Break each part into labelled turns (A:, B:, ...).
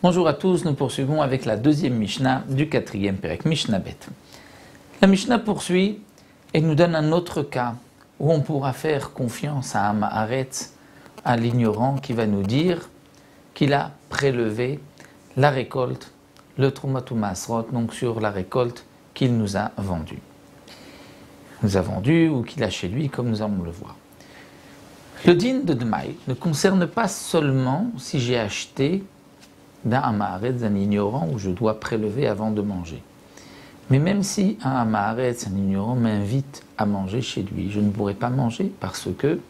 A: Bonjour à tous, nous poursuivons avec la deuxième Mishnah du 4e Pérec, Mishnah Bet. La Mishnah poursuit et nous donne un autre cas où on pourra faire confiance à un Ma'aretz, à l'ignorant qui va nous dire qu'il a prélevé la récolte, le Trumat U'Maasrot, donc sur la récolte qu'il nous a vendue. Nous a vendu ou qu'il a chez lui, comme nous allons le voir. Le din de Dmaï ne concerne pas seulement si j'ai acheté d'un Hamaharetz, d'un ignorant, où je dois prélever avant de manger. Mais même si un Hamaharetz, un ignorant, m'invite à manger chez lui, je ne pourrai pas manger parce que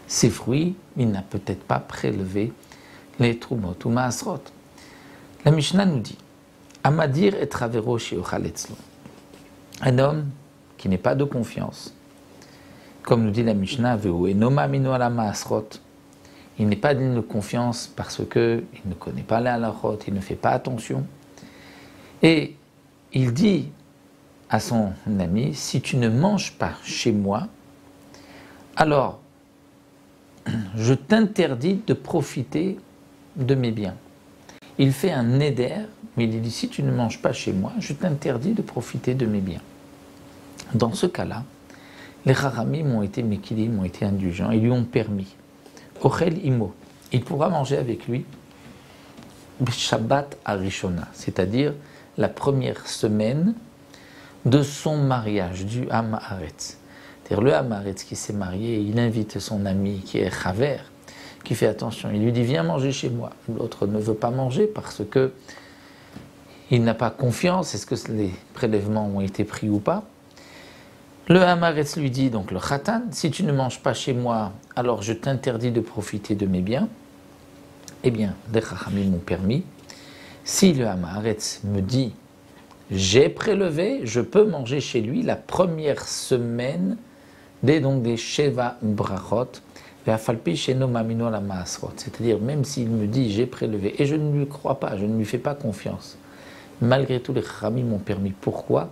A: ces fruits, il n'a peut-être pas prélevé les Trumot ou Maasrot. La Mishnah nous dit Amadir et Travero Sheochal Etzlo. Un homme qui n'est pas de confiance, comme nous dit la Mishnah, Veu enoma mino ala Maasrot. Il n'est pas digne de confiance parce qu'il ne connaît pas les halachot, il ne fait pas attention. Et il dit à son ami, si tu ne manges pas chez moi, alors je t'interdis de profiter de mes biens. Il fait un neder, mais il dit, si tu ne manges pas chez moi, je t'interdis de profiter de mes biens. Dans ce cas-là, les Chachamim ont été mekilim, ont été indulgents, ils lui ont permis. Ochel imo, il pourra manger avec lui Shabbat Arishona, c'est-à-dire la première semaine de son mariage, du Hamaharetz. C'est-à-dire le Hamaharetz qui s'est marié, il invite son ami qui est Chaver, qui fait attention, il lui dit viens manger chez moi. L'autre ne veut pas manger parce que il n'a pas confiance, est-ce que les prélèvements ont été pris ou pas. Le Hamaharetz lui dit, donc le Khatan, si tu ne manges pas chez moi, alors je t'interdis de profiter de mes biens. Eh bien, les Chachamim m'ont permis. Si le Hamaharetz me dit, j'ai prélevé, je peux manger chez lui la première semaine des Sheva Brachot, c'est-à-dire même s'il me dit, j'ai prélevé, et je ne lui crois pas, je ne lui fais pas confiance. Malgré tout, les Chachamim m'ont permis. Pourquoi ?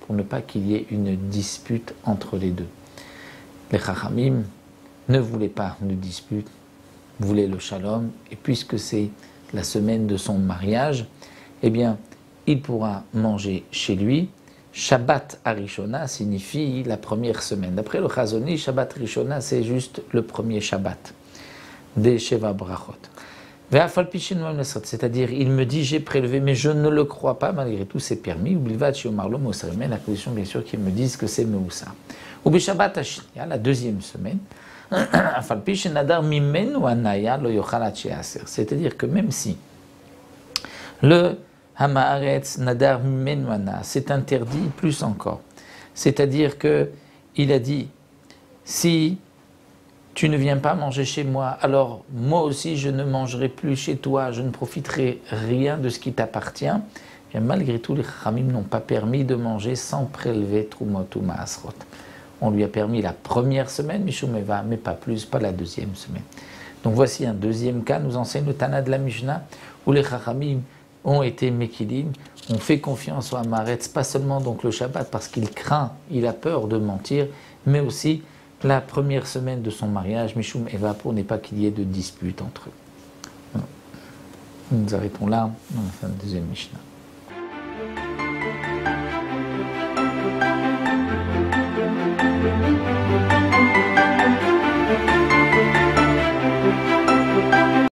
A: Pour ne pas qu'il y ait une dispute entre les deux. Les Chachamim ne voulaient pas de dispute, voulaient le shalom, et puisque c'est la semaine de son mariage, eh bien, il pourra manger chez lui. Shabbat Arishona signifie la première semaine. D'après le Chazoni, Shabbat Arishona, c'est juste le premier Shabbat des Sheva Brachot. C'est-à-dire, il me dit j'ai prélevé, mais je ne le crois pas, malgré tout c'est permis. La condition bien sûr qu'ils me disent que c'est Meusa. Ou Shabbat Ashnia, la deuxième semaine, c'est-à-dire que même si le Hamaharetz Nadar Mimenwana, c'est interdit plus encore. C'est-à-dire qu'il a dit si tu ne viens pas manger chez moi, alors moi aussi je ne mangerai plus chez toi, je ne profiterai rien de ce qui t'appartient. Et malgré tout, les Chachamim n'ont pas permis de manger sans prélever Trumot ou Maasrot. On lui a permis la première semaine, Mishum Eva, mais pas plus, pas la deuxième semaine. Donc voici un deuxième cas, nous enseigne le Tana de la Mishnah, où les Chachamim ont été mekilim, ont fait confiance au Hamaharetz, pas seulement donc le Shabbat, parce qu'il craint, il a peur de mentir, mais aussi la première semaine de son mariage, Mishum Eva, pour ne pas qu'il y ait de dispute entre eux. Nous arrêtons là, dans la fin de la deuxième Mishnah.